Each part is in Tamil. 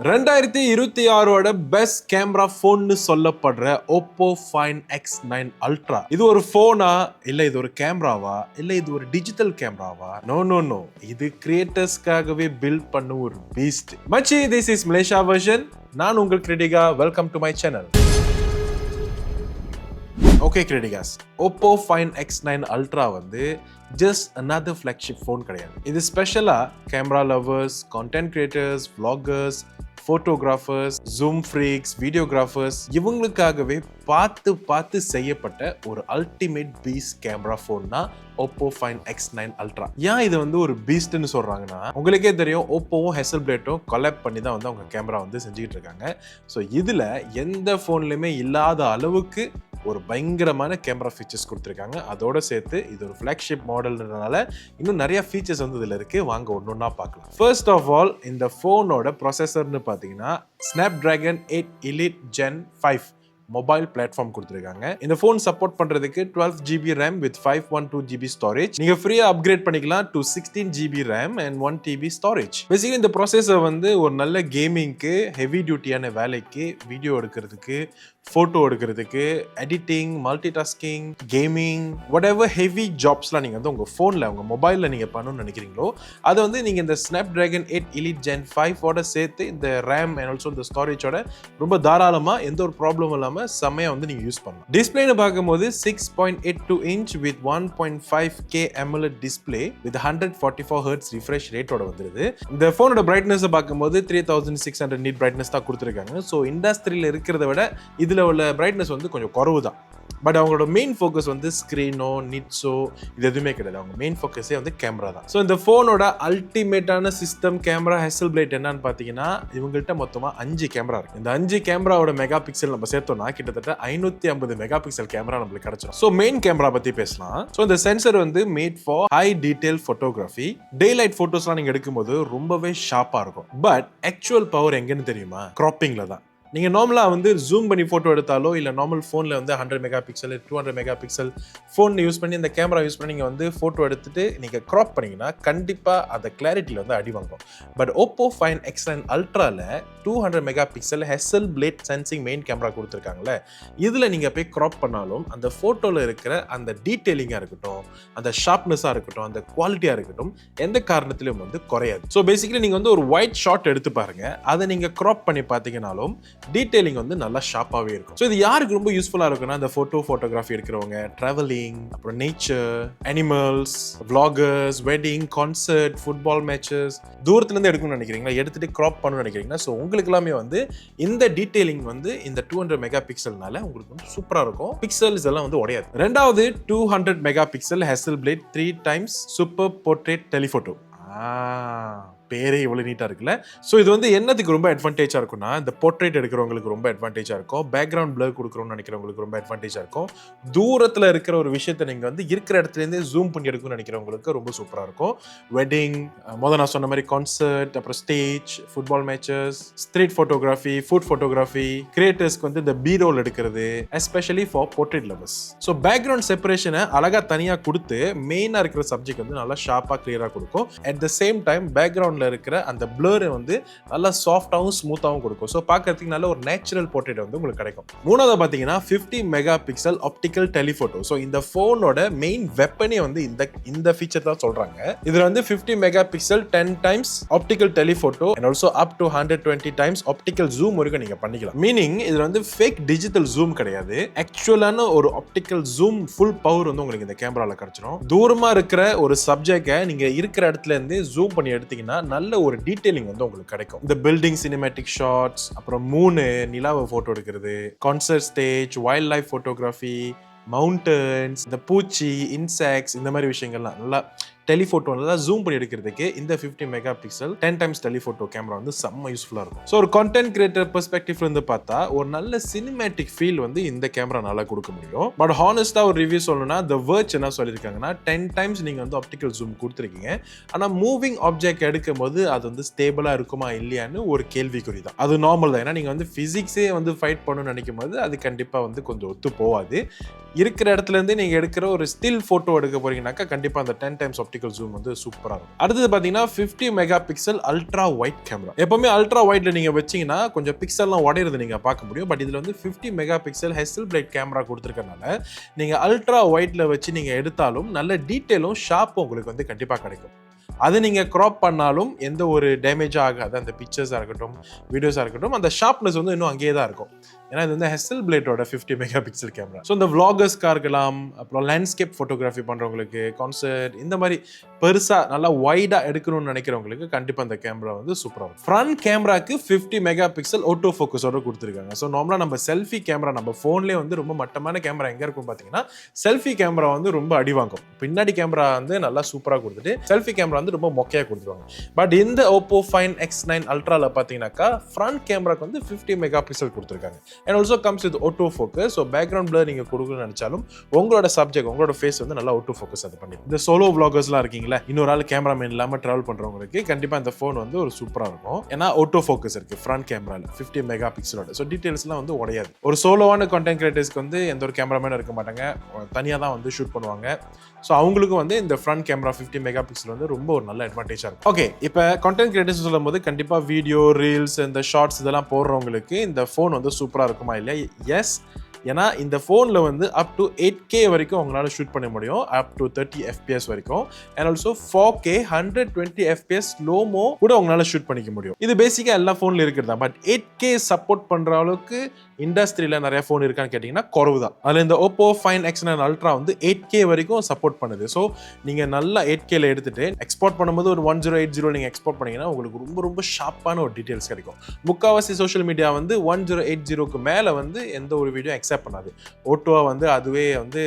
2026 பெஸ்ட் கேமரா போன்னு சொல்லப்படுற OPPO Find X9 Ultra. இது ஒரு போனா இல்ல இது ஒரு கேமராவா இல்ல இது ஒரு டிஜிட்டல் கேமராவா? நோ. இது கிரியேட்டர்ஸ்க்காகவே பில்ட் பண்ண ஒரு பீஸ்ட். மச்சி, this is Malaysia version. நான் உங்கள் Kridyga. Welcome to my channel. Okay Kridygas, OPPO Find X9 Ultra வந்து just another flagship phone கிடையாது. இது ஸ்பெஷலா camera lovers, content creators, vloggers, photographers, zoom freaks, videographers இவங்களுக்காகவே பார்த்து செய்யப்பட்ட ஒரு அல்டிமேட் பீஸ்ட் கேமரா ஃபோன் தான் OPPO Find X9 Ultra. ஏன் இது வந்து ஒரு பீஸ்ட்னு சொல்றாங்கன்னா, உங்களுக்கே தெரியும் ஓப்போவும் ஹெசல்பிளேட்டும் கொலாப் பண்ணி தான் வந்து அவங்க கேமரா வந்து செஞ்சுக்கிட்டு இருக்காங்க. ஸோ இதுல எந்த ஃபோன்லையுமே இல்லாத அளவுக்கு ஒரு பயங்கரமான கேமரா ஃபீச்சர்ஸ் கொடுத்துருக்காங்க. அதோட சேர்த்து இது ஒரு ஃபிளாக்ஷிப் மாடல்ன்றதுனால இன்னும் நிறைய ஃபீச்சர்ஸ் வந்து இதில் இருக்கு. வாங்க ஒன்னொன்னா பார்க்கலாம். ஃபர்ஸ்ட் ஆஃப் ஆல், இந்த ஃபோனோட ப்ராசஸர்னு பார்த்தீங்கன்னா Snapdragon 8 Elite Gen 5 mobile platform கொடுத்துருக்காங்க. இந்த ஃபோன் சப்போர்ட் பண்றதுக்கு 12 GB RAM with 512 GB storage. நீங்க ஃப்ரீயா அப்கிரேட் பண்ணிக்கலாம் to 16 GB RAM and 1 TB storage. Basically இந்த ப்ராசஸர் வந்து ஒரு நல்ல கேமிங்க்கு, ஹெவி டியூட்டியான வேலைக்கு, வீடியோ எடுக்கிறதுக்கு, ஃபோட்டோ எடுக்கிறதுக்கு, editing, multi tasking, gaming, whatever heavy ஜாப்ஸ்லாம் நீங்கள் வந்து உங்கள் ஃபோனில், உங்கள் மொபைலில் நீங்கள் பண்ணணும்னு நினைக்கிறீங்களோ அதை வந்து நீங்கள் இந்த Snapdragon 8 Elite Gen 5ஓட சேர்த்து இந்த ரேம் அண்ட் ஆல்சோ இந்த ஸ்டோரேஜோட ரொம்ப தாராளமாக எந்த ஒரு ப்ராப்ளம் இல்லாமல் செம்மையாக வந்து நீங்கள் யூஸ் பண்ணலாம். டிஸ்பிளேன்னு பார்க்கும்போது 6.82 inch with 1.5K AMOLED display with 144 Hz refresh ரேட்டோட வந்துருது. இந்த ஃபோனோட பிரைட்னஸ் பார்க்கும்போது 3600 nit பிரைட்னஸ் தான் கொடுத்துருக்காங்க. ஸோ இண்டஸ்ட்ரியில் இருக்கிறத விட இதில் உள்ள பிரைட்னஸ் வந்து கொஞ்சம் குறவு தான். பட் அவங்களோட மெயின் ஃபோக்கஸ் வந்து ஸ்க்ரீனோ நிட்ஸோ இது எதுவுமே கிடையாது. அவங்க மெயின் ஃபோக்கஸே வந்து கேமரா தான். ஸோ இந்த ஃபோனோட அல்டிமேட்டான சிஸ்டம் கேமரா ஹெசல்பிளேட் என்னன்னு பார்த்தீங்கன்னா, இவங்கள்ட்ட மொத்தமாக 5 கேமரா இருக்கு. இந்த 5 கேமராவோட மெகா பிக்சல் நம்ம சேர்த்தோம்னா கிட்டத்தட்ட 550 மெகா பிக்சல் கேமரா நம்மளுக்கு கிடைச்சிடும். ஸோ மெயின் கேமரா பற்றி பேசலாம். ஸோ இந்த சென்சர் வந்து made for high detail photography. Day light ஃபோட்டோஸ்லாம் நீங்கள் எடுக்கும்போது ரொம்பவே ஷார்ப்பாக இருக்கும். பட் ஆக்சுவல் பவர் எங்கன்னு தெரியுமா? கிராப்பிங்கில் தான். நீங்கள் நார்மலாக வந்து ஜூம் பண்ணி ஃபோட்டோ எடுத்தாலோ இல்லை நார்மல் ஃபோனில் வந்து 100 mega pixel 200 mega pixel phone use பண்ணி இந்த கேமரா யூஸ் பண்ணி நீங்கள் வந்து ஃபோட்டோ எடுத்துட்டு நீங்கள் க்ராப் பண்ணிங்கன்னா கண்டிப்பாக அந்த கிளாரிட்டியில் வந்து அடி வாங்கும். பட் OPPO Find X9 Ultraவில் 200 megapixel Hasselblad sensing main camera கொடுத்துருக்காங்களே, இதில் நீங்கள் போய் க்ராப் பண்ணாலும் அந்த ஃபோட்டோவில் இருக்கிற அந்த டீட்டெயிலிங்காக இருக்கட்டும், அந்த ஷார்ப்னஸாக இருக்கட்டும், அந்த குவாலிட்டியாக இருக்கட்டும், எந்த காரணத்திலும் வந்து குறையாது. ஸோ பேசிக்கலி நீங்கள் வந்து ஒரு ஒயிட் ஷாட் எடுத்து பாருங்க, அதை நீங்கள் க்ராப் பண்ணி பார்த்தீங்கன்னாலும் டீடைலிங் வந்து நல்லா ஷார்ப்பாகவே இருக்கும். ஸோ இது யாருக்கு ரொம்ப யூஸ்ஃபுல்லாக இருக்குன்னா, இந்த ஃபோட்டோகிராஃபி எடுக்கிறவங்க, ட்ராவலிங், அப்புறம் nature, animals, vloggers, wedding, concert, football matches, தூரத்துலேருந்து எடுக்கணும்னு நினைக்கிறீங்களா, எடுத்துட்டு க்ராப் பண்ணணும்னு நினைக்கிறீங்கன்னா, ஸோ உங்களுக்கு எல்லாமே வந்து இந்த டீடைலிங் வந்து இந்த 200 மெகா பிக்சல்னால உங்களுக்கு வந்து சூப்பராக இருக்கும். பிக்சல்ஸ் எல்லாம் வந்து உடையாது. ரெண்டாவது 200 megapixel Hasselblad 3 times super portrait telephoto. பேரே இவ்வளவு நீட்டா இருக்குல்ல. ஸோ இது வந்து என்னத்துக்கு ரொம்ப அட்வான்டேஜா இருக்கும்னா, இந்த போர்ட்ரேட் எடுக்கிறவங்களுக்கு ரொம்ப அட்வான்டேஜா இருக்கும், பேக்ரவுண்ட் பிளர் கொடுக்கணும்னு நினைக்கிறவங்களுக்கு ரொம்ப அட்வான்டேஜா இருக்கும், தூரத்தில் இருக்கிற ஒரு விஷயத்தை நீங்க வந்து இருக்கிற இடத்துல இருந்தே ஜூம் பண்ணி எடுக்கணும்னு நினைக்கிறவங்களுக்கு ரொம்ப சூப்பரா இருக்கும். வெட்டிங், முதல்ல நான் சொன்ன மாதிரி கான்சர்ட், அப்புறம் stage, football matches, street photography, food photography, கிரியேட்டர்ஸ்க்கு வந்து இந்த பி ரோல் எடுக்கிறது, especially for portrait lovers. So background செப்பரேஷனை அழகா தனியாக கொடுத்து மெயினா இருக்கிற சப்ஜெக்ட் வந்து நல்லா ஷார்ப்பா கிளியரா கொடுக்கும். At the same time background இருக்கிற அந்த பிளர் வந்து நல்லா சாஃப்டாவும் ஸ்மூத்தாவும் கொடுக்கும். சோ பார்க்கிறதுக்கு நல்ல ஒரு நேச்சுரல் போர்ட்ரேட் வந்து உங்களுக்கு கிடைக்கும். மூணாவது பாத்தீங்கன்னா 50 mega pixel optical telephoto. So இந்த போனோட மெயின் வெப்பனே வந்து இந்த ஃபீச்சர் தான் சொல்றாங்க. இதுல வந்து 50 mega pixel 10 times optical telephoto and also up to 120 times optical zoom வரைக்கும் நீங்க பண்ணிக்கலாம். மீனிங் இதுல வந்து ஃபேக் டிஜிட்டல் ஜூம் கிடையாது, ஆக்சுவலான ஒரு ஆப்டிகல் ஜூம் ஃபுல் பவர் வந்து உங்களுக்கு இந்த கேமரால கிடைச்சிடும். தூரமா இருக்கிற ஒரு சப்ஜெக்டை நீங்க இருக்கிற இடத்துல இருந்து ஜூம் பண்ணி எடுத்தீங்கன்னா நல்ல ஒரு டீடைலிங் வந்து உங்களுக்கு கிடைக்கும். இந்த பில்டிங் சினிமேட்டிக் ஷாட்ஸ், அப்புறம் மூணு நிலாவை போட்டோ எடுக்கிறது, concert stage, wild life photography, mountains, இந்த பூச்சி, இன்செக்ட்ஸ், இந்த மாதிரி விஷயங்கள்லாம் நல்லா டெலிஃபோட்டோ நல்லா ஜூம் பண்ணி எடுக்கிறதுக்கு இந்த 50 mega pixel 10 times telephoto camera வந்து செம்ம யூஸ்ஃபுல்லாக இருக்கும். ஸோ ஒரு கான்டென்ட் கிரியேட்டர் பெர்ஸ்பெக்டிவ்ல இருந்து பார்த்தா ஒரு நல்ல சினிமேட்டிக் ஃபீல் வந்து இந்த கேமரா நல்லா கொடுக்க முடியும். பட் ஹானஸ்டா ஒரு ரிவ்யூ சொல்லணும்னா, The Verge என்ன சொல்லியிருக்காங்கன்னா, 10 times நீங்க வந்து ஆப்டிகல் ஜூம் கொடுத்துருக்கீங்க, ஆனா மூவிங் ஆப்ஜெக்ட் எடுக்கும் போது அது வந்து ஸ்டேபிளா இருக்குமா இல்லையான்னு ஒரு கேள்விக்குறி தான். அது நார்மல் தான். ஏன்னா நீங்க வந்து பிசிக்ஸே வந்து ஃபைட் பண்ணணும்னு நினைக்கும் போது அது கண்டிப்பா வந்து கொஞ்சம் ஒத்து போகாது. இருக்கிற இடத்துல இருந்து நீங்க எடுக்கிற ஒரு ஸ்டில் போட்டோ எடுக்க போறீங்கன்னாக்கா கண்டிப்பா அந்த 10 டைம்ஸ் ஆப்டிகல் ஜூம் வந்து சூப்பரா இருக்கும். அடுத்தது பாத்தீங்கன்னா 50 mega pixel ultra wide camera. எப்பவுமே அல்ட்ரா வைட்ல நீங்க வச்சீங்கன்னா கொஞ்சம் பிக்சல்லாம் உடையிறது நீங்க பார்க்க முடியும். பட் இதுல வந்து 50 மெகா பிக்சல் Hasselblad கேமரா கொடுத்திருக்கனால நீங்க அல்ட்ரா வைட்ல வச்சு நீங்க எடுத்தாலும் நல்ல டீட்டெயிலும் ஷார்ப்பும் உங்களுக்கு வந்து கண்டிப்பா கிடைக்கும். அது நீங்க கிராப் பண்ணாலும் எந்த ஒரு டேமேஜும் ஆகாது. அந்த பிக்சர்ஸா இருக்கட்டும், வீடியோஸா இருக்கட்டும், அந்த ஷார்ப்னஸ் வந்து இன்னும் அங்கேயே தான் இருக்கும். ஏன்னா இது வந்து Hasselblad-ஓட 50 மெகா பிக்சல் கேமரா. ஸோ இந்த vloggers-க்கா இருக்கலாம், அப்புறம் லேண்ட்ஸ்கேப் ஃபோட்டோகிராஃபி பண்றவங்களுக்கு, கான்சர்ட் இந்த மாதிரி பெருசா நல்லா வைடா எடுக்கணும்னு நினைக்கிறவங்களுக்கு கண்டிப்பா இந்த கேமரா வந்து சூப்பரா இருக்கும். ஃப்ரண்ட் கேமராக்கு 50 மெகா பிக்சல் ஆட்டோ ஃபோக்கஸோட கொடுத்துருக்காங்க. ஸோ நார்மலா நம்ம செல்ஃபி கேமரா நம்ம போன்லேயே வந்து ரொம்ப மட்டமான கேமரா எங்க இருக்கும் பாத்தீங்கன்னா செல்ஃபி கேமரா வந்து ரொம்ப அடி வாங்கும். பின்னாடி கேமரா வந்து நல்லா சூப்பரா கொடுத்துட்டு செல்ஃபி கேமரா வந்து ரொம்ப மொக்கையா கொடுத்துருவாங்க. பட் இந்த OPPO Find X9 Ultraல பாத்தீங்கன்னாக்கா ஃப்ரண்ட் கேமராக்கு வந்து 50 மெகா பிக்சல் கொடுத்துருக்காங்க. And also comes with auto focus. So background blur நீங்க கொடுக்கணும்னு நினைச்சாலும் உங்களோட சப்ஜெக்ட் உங்களோட ஃபேஸ் வந்து நல்லா auto focus அது பண்ணி. இந்த சோலோ vloggers-லாம் இருக்கீங்களா, இன்னொரு ஆள் கேமராமேன் இல்லாம டிராவல் பண்றவங்களுக்கு கண்டிப்பா இந்த ஃபோன் வந்து ஒரு சூப்பரா இருக்கும். ஏன்னா auto focus இருக்கு ஃப்ரண்ட் கேமரால 50 மெகா பிக்சலோட. ஸோ டீடைல்ஸ்லாம் வந்து உடையாது. ஒரு சோலோவான கண்டென்ட் கிரியேட்டர்ஸ்க்கு வந்து எந்த ஒரு கேமராமேனும் இருக்க மாட்டாங்க, தனியா தான் வந்து ஷூட் பண்ணுவாங்க. ஸோ அவங்களுக்கு வந்து இந்த ஃப்ரண்ட் கேமரா 50 மெகா பிக்சல் வந்து ரொம்ப ஒரு நல்ல அட்வான்டேஜா இருக்கும். ஓகே, இப்போ கண்டென்ட் கிரியேட்டர்ஸ் சொல்லும் போது கண்டிப்பா வீடியோ, ரீல்ஸ், இந்த ஷார்ட்ஸ் இதெல்லாம் போடுறவங்களுக்கு இந்த ஃபோன் வந்து சூப்பரா இருக்குமா இல்லையா? எஸ். ஏன்னா இந்த ஃபோனில் வந்து அப் டு 8K வரைக்கும் உங்களால் ஷூட் பண்ண முடியும், அப் டு 30 FPS வரைக்கும். And also 4K 120 FPS slo-mo கூட உங்களால் ஷூட் பண்ணிக்க முடியும். இது பேசிக்காக எல்லா ஃபோனில் இருக்கிறது தான். பட் 8K சப்போர்ட் பண்ணுற அளவுக்கு இண்டஸ்ட்ரியில் நிறைய ஃபோன் இருக்கான்னு கேட்டிங்கன்னா குறவு தான். அதில் இந்த OPPO Find X9 Ultra வந்து 8K வரைக்கும் சப்போர்ட் பண்ணுது. ஸோ நீங்கள் நல்லா 8Kல எடுத்துட்டு எக்ஸ்போர்ட் பண்ணும்போது ஒரு 1080 நீங்கள் எக்ஸ்போர்ட் பண்ணீங்கன்னா உங்களுக்கு ரொம்ப ரொம்ப ஷார்ப்பான ஒரு டீட்டெயில்ஸ் கிடைக்கும். முக்கால்வாசி சோஷியல் மீடியா வந்து 1080க்கு மேலே வந்து எந்த ஒரு வீடியோ பண்ணாது. ஓட்டோவா வந்து அதுவே வந்து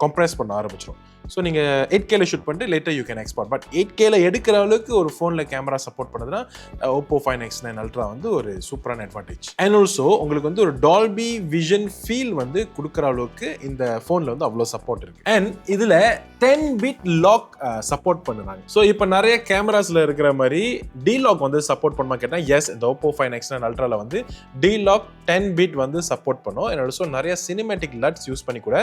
கம்ப்ரஸ் பண்ண ஆரம்பிச்சிடும். ஸோ நீங்கள் 8Kல ஷூட் பண்ணிட்டு later you can export. But 8Kல எடுக்கிற அளவுக்கு ஒரு ஃபோனில் கேமரா சப்போர்ட் பண்ணுதுன்னா OPPO Find X9 Ultra வந்து ஒரு சூப்பரான அட்வான்டேஜ். அண்ட் ஆல்சோ உங்களுக்கு வந்து ஒரு டால்பி விஷன் ஃபீல் வந்து கொடுக்குற அளவுக்கு இந்த ஃபோனில் வந்து அவ்வளோ சப்போர்ட் இருக்கு. அண்ட் இதில் 10-bit லாக் சப்போர்ட் பண்ணுறாங்க. ஸோ இப்போ நிறைய கேமராஸில் இருக்கிற மாதிரி D-Lock வந்து சப்போர்ட் பண்ணுமா கேட்டால் எஸ், இந்த OPPO Find X9 Ultraல வந்து D-Lock 10-bit வந்து சப்போர்ட் பண்ணும். அண்ட் ஆல்சோ நிறைய சினிமேட்டிக் லட்ஸ் யூஸ் பண்ணி கூட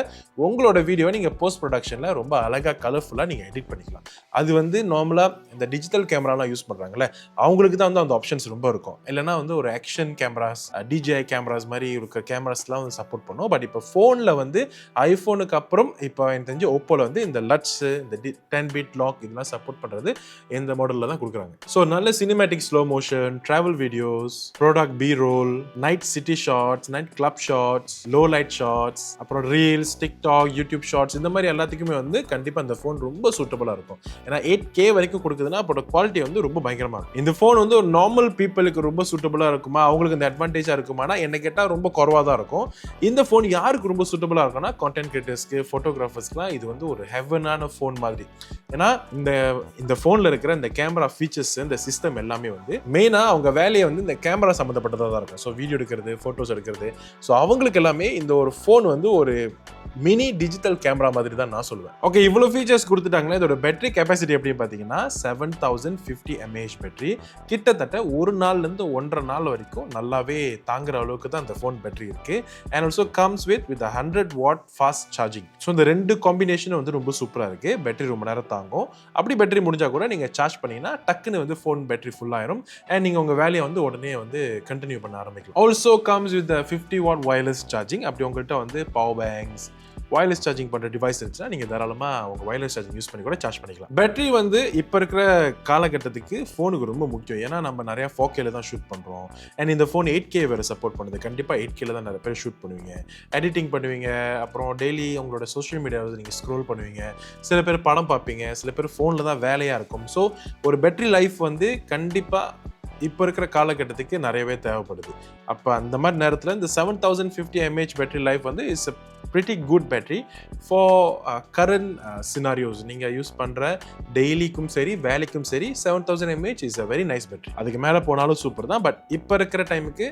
உங்களோட வீடியோவை நீங்கள் போஸ்ட் ப்ரொடக்ஷனில் ரொம்ப அழகா கலர்ஃபுல்லா நீங்க எடிட் பண்ணிக்கலாம். அது வந்து நார்மலா இந்த டிஜிட்டல் கேமராலாம் யூஸ் பண்றாங்கல்ல, அவங்களுக்கு தான் வந்து அந்த ஆப்ஷன்ஸ் ரொம்ப இருக்கும். இல்லைன்னா வந்து ஒரு ஆக்ஷன் கேமராஸ், DJI கேமராஸ் மாதிரி இருக்கிற கேமராஸ்லாம் வந்து சப்போர்ட் பண்ணும். பட் இப்போ ஃபோனில் வந்து ஐஃபோனுக்கு அப்புறம் இப்போ எனக்கு தெரிஞ்சு ஓப்போல வந்து இந்த லட்ஸ், இந்த 10-bit லாக் இதெல்லாம் சப்போர்ட் பண்றது இந்த மாடல்ல தான் கொடுக்குறாங்க. ஸோ நல்ல cinematic slow motion, travel videos, product B roll, night city shots, night club shots, low light shots, அப்புறம் ரீல்ஸ், டிக்டாக், யூடியூப் ஷார்ட்ஸ் இந்த மாதிரி எல்லாத்துக்குமே வந்து கண்டிப்பா இந்த ஃபோன் ரொம்ப சூட்டபிளா இருக்கும். ஏன்னா 8K வரைக்கும் கொடுக்குதுன்னா அப்போ குவாலிட்டி வந்து ரொம்ப பயங்கரமா இருக்கும். இந்த ஃபோன் வந்து ஒரு நார்மல் பீப்புளுக்கு ரொம்ப சூட்டபிளா இருக்குமா, அவங்களுக்கு இந்த அட்வான்டேஜா இருக்குமானா என்ன கேட்டால் ரொம்ப குறவா தான் இருக்கும். இந்த ஃபோன் யாருக்கு ரொம்ப சூட்டபிளா இருக்கும்னா கான்டென்ட் கிரியேட்டர்ஸ்க்கு, ஃபோட்டோகிராஃபர்ஸ்க்குலாம் இது வந்து ஒரு ஹெவனான ஃபோன் மாதிரி. ஏன்னா இந்த ஃபோனில் இருக்கிற இந்த கேமரா ஃபீச்சர்ஸ், இந்த சிஸ்டம் எல்லாமே வந்து மெயினாக அவங்க வேலையை வந்து இந்த கேமரா சம்மந்தப்பட்டதாக தான் இருக்கும். ஸோ வீடியோ எடுக்கிறது, ஃபோட்டோஸ் எடுக்கிறது, ஸோ அவங்களுக்கு எல்லாமே இந்த ஒரு ஃபோன் வந்து ஒரு மினி டிஜிட்டல் கேமரா மாதிரி தான் நான் சொல்லுவேன். ஓகே, இவ்வளோ ஃபீச்சர்ஸ் கொடுத்துட்டாங்களே, இதோட பேட்டரி கெப்பாசிட்டி எப்படி பார்த்தீங்கன்னா 7050 mAh பேட்டரி. கிட்டத்தட்ட ஒரு நாள்லேருந்து 1.5 நாள் வரைக்கும் நல்லாவே தாங்குற அளவுக்கு தான் இந்த ஃபோன் பேட்டரி இருக்கு. And also comes with 100 watt fast charging. So இந்த ரெண்டு காம்பினேஷன் வந்து ரொம்ப சூப்பராக இருக்கு. பேட்டரி ரொம்ப நேரம் தாங்கும். அப்படி பேட்டரி முடிஞ்சா கூட நீங்கள் சார்ஜ் பண்ணீங்கன்னா டக்குன்னு வந்து ஃபோன் பேட்டரி ஃபுல் ஆயிரும். அண்ட் நீங்கள் உங்கள் வேலையை வந்து உடனே வந்து கண்டினியூ பண்ண ஆரம்பிக்கலாம். Also comes with 50 what wireless charging. அப்படி உங்கள்கிட்ட வந்து பவர் பேங்க்ஸ், வயர்லெஸ் சார்ஜிங் பண்ணுற டிவைஸ் இருந்துச்சுன்னா நீங்கள் தாராளமாக உங்கள் வயர்லெஸ் சார்ஜிங் யூஸ் பண்ணி கூட சார்ஜ் பண்ணிக்கலாம். பேட்டரி வந்து இப்போ இருக்கிற காலகட்டத்துக்கு ஃபோனுக்கு ரொம்ப முக்கியம். ஏன்னா நம்ம நிறையா 4Kல தான் ஷூட் பண்ணுறோம். அண்ட் இந்த ஃபோன் 8K வேறு சப்போர்ட் பண்ணுது. கண்டிப்பாக 8Kல தான் நிறைய பேர் ஷூட் பண்ணுவீங்க, எடிட்டிங் பண்ணுவீங்க, அப்புறம் டெய்லி உங்களோட சோஷியல் மீடியாவில் நீங்கள் ஸ்க்ரோல் பண்ணுவீங்க, சில பேர் படம் பார்ப்பீங்க, சில பேர் ஃபோனில் தான் வேலையாக இருக்கும். ஸோ ஒரு பேட்டரி லைஃப் வந்து கண்டிப்பாக இப்போ இருக்கிற காலகட்டத்துக்கு நிறையவே தேவைப்படுது. அப்போ அந்த மாதிரி நேரத்தில் இந்த 7050 mAh பேட்டரி லைஃப் வந்து it's a pretty good battery for current scenarios. நீங்கள் யூஸ் பண்ணுற டெய்லிக்கும் சரி, வேலைக்கும் சரி 7000 mAh is a very nice battery. அதுக்கு மேலே போனாலும் சூப்பர் தான். பட் இப்போ இருக்கிற டைமுக்கு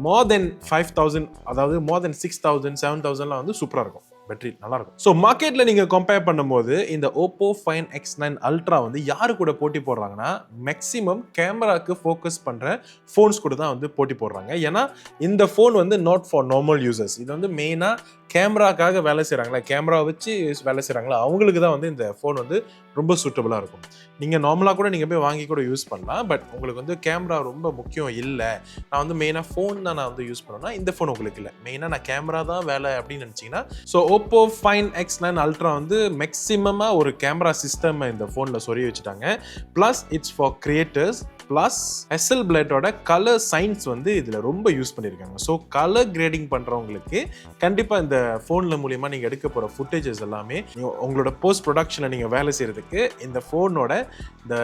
more than 5000, அதாவது more than 6000, 7000லாம் வந்து சூப்பராக இருக்கும். பேட்டரி நல்லா இருக்கும். ஸோ மார்க்கெட்ல நீங்க கம்பேர் பண்ணும்போது இந்த OPPO Find X9 Ultra வந்து யாரு கூட போட்டி போடுறாங்கன்னா, மேக்ஸிமம் கேமராக்கு ஃபோக்கஸ் பண்ற ஃபோன்ஸ் கூட தான் வந்து போட்டி போடுறாங்க. ஏன்னா இந்த ஃபோன் வந்து நாட் ஃபார் நார்மல் யூசர்ஸ். இது வந்து மெயினா கேமராக்காக வேலை செய்றாங்களா, கேமரா வச்சு வேலை செய்றாங்களா, அவங்களுக்கு தான் வந்து இந்த ஃபோன் வந்து ரொம்ப சூட்டபிளா இருக்கும். நீங்க நார்மலா கூட நீங்க போய் வாங்கி கூட யூஸ் பண்ணலாம். பட் உங்களுக்கு வந்து கேமரா ரொம்ப முக்கியம் இல்ல. நான் வந்து மெயினா ஃபோன் தான் நான் வந்து யூஸ் பண்ணணும்னா இந்த ஃபோன் உங்களுக்கு இல்ல. மெயினா நான் கேமரா தான் வேலை அப்படின்னு நினைச்சீங்கன்னா, so OPPO Find X9 Ultra வந்து மேக்ஸிமமா ஒரு கேமரா சிஸ்டம் இந்த ஃபோன்ல சொருகி வச்சுட்டாங்க. Plus it's for creators. Plus Hasselblad-ஓட கலர் சயின்ஸ் வந்து இதுல ரொம்ப யூஸ் பண்ணியிருக்காங்க. ஸோ கலர் கிரேடிங் பண்றவங்களுக்கு கண்டிப்பா இந்த ஃபோன்ல மூலியமா நீங்க எடுக்க போற ஃபுட்டேஜஸ் எல்லாமே உங்களோட போஸ்ட் ப்ரொடக்ஷன்ல நீங்க வேலை செய்யறதுக்கு இந்த ஃபோனோட இந்த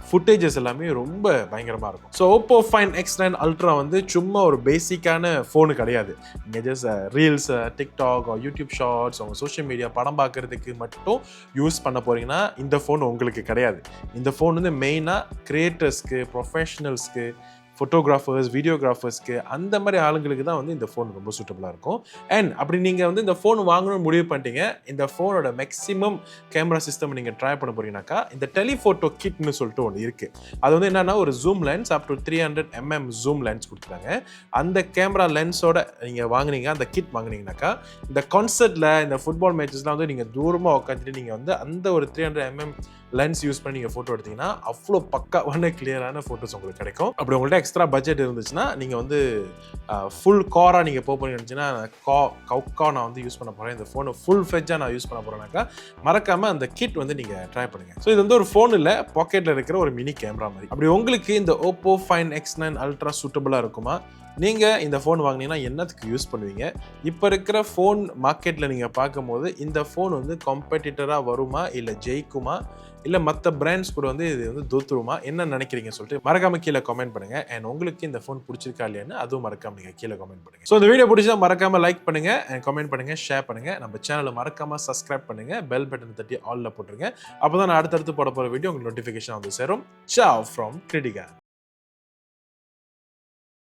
ஃபுட்டேஜஸ் எல்லாமே ரொம்ப பயங்கரமா இருக்கும். So OPPO Find X9 Ultra வந்து சும்மா ஒரு பேசிக்கான ஃபோனு கிடையாது. நீங்கள் just reels, TikTok, YouTube shorts, உங்கள் சோஷியல் மீடியா படம் பார்க்கறதுக்கு மட்டும் யூஸ் பண்ண போறீங்கன்னா இந்த ஃபோன் உங்களுக்கு கிடையாது. இந்த ஃபோன் வந்து மெயினாக கிரியேட்டர்ஸ்க்கு, ப்ரொஃபஷனல்ஸ்க்கு, ஃபோட்டோகிராஃபர்ஸ், வீடியோகிராஃபர்ஸ்க்கு அந்த மாதிரி ஆளுங்களுக்கு தான் வந்து இந்த ஃபோன் ரொம்ப சூட்டபிளாக இருக்கும். அண்ட் அப்படி நீங்கள் வந்து இந்த ஃபோன் வாங்கணும்னு முடிவு பண்ணிட்டீங்க, இந்த ஃபோனோட மேக்ஸிமம் கேமரா சிஸ்டம் நீங்கள் ட்ரை பண்ண போறீங்கன்னாக்கா இந்த டெலிஃபோட்டோ கிட்னு சொல்லிட்டு ஒன்று இருக்குது. அது வந்து என்னன்னா ஒரு zoom lens up to 300mm zoom lens கொடுத்துருக்காங்க. அந்த கேமரா லென்ஸோட நீங்கள் வாங்குனீங்க, அந்த கிட் வாங்குனீங்கன்னாக்கா இந்த கான்சர்ட்டில் இந்த ஃபுட்பால் மேட்சஸ்லாம் வந்து நீங்கள் தூரமாக உட்காந்துட்டு நீங்கள் வந்து அந்த ஒரு 300mm லென்ஸ் யூஸ் பண்ணி நீங்கள் ஃபோட்டோ எடுத்தீங்கன்னா அவ்வளோ பக்காவான கிளியரான ஃபோட்டோஸ் உங்களுக்கு கிடைக்கும். அப்படி உங்கள்கிட்ட எக்ஸ்ட்ரா பட்ஜெட் இருந்துச்சுன்னா நீங்கள் வந்து ஃபுல் காராக நீங்கள் போகிறீங்கன்னு நினச்சிங்கன்னா கவுக்கா நான் வந்து யூஸ் பண்ண போகிறேன், இந்த ஃபோனை ஃபுல் ஃப்ரெஜ்ஜாக நான் யூஸ் பண்ண போகிறேன்னாக்கா மறக்காமல் அந்த கிட் வந்து நீங்கள் ட்ரை பண்ணுங்கள். ஸோ இது வந்து ஒரு ஃபோன் இல்லை, பாக்கெட்டில் இருக்கிற ஒரு மினி கேமரா மாதிரி. அப்படி உங்களுக்கு இந்த OPPO Find X9 Ultra சூட்டபிளாக இருக்குமா? நீங்கள் இந்த ஃபோன் வாங்கினீங்கன்னா என்னத்துக்கு யூஸ் பண்ணுவீங்க? இப்போ இருக்கிற ஃபோன் மார்க்கெட்டில் நீங்கள் பார்க்கும்போது இந்த ஃபோன் வந்து காம்படிட்டராக வருமா, இல்லை ஜெயிக்குமா, இல்லை மற்ற பிராண்ட்ஸ் கூட வந்து இது வந்து தோத்துருமா, என்ன நினைக்கிறீங்க சொல்லிட்டு மறக்காம கீழே கமெண்ட் பண்ணுங்க. அண்ட் உங்களுக்கு இந்த ஃபோன் பிடிச்சிருக்கா இல்லையான்னு அதுவும் மறக்காம நீங்கள் கீழே கமெண்ட் பண்ணுங்க. ஸோ இந்த வீடியோ பிடிச்சா மறக்காம லைக் பண்ணுங்க, அண்ட் கமெண்ட் பண்ணுங்க, ஷேர் பண்ணுங்க. நம்ம சேனலை மறக்காம சப்ஸ்கிரைப் பண்ணுங்க, பெல் பட்டன் தட்டி ஆல்ல போட்டுருங்க. அப்போ தான் நான் அடுத்தடுத்து போட போகிற வீடியோ உங்களுக்கு நோட்டிஃபிகேஷன் வந்து சேரும். Ciao from Kridyga.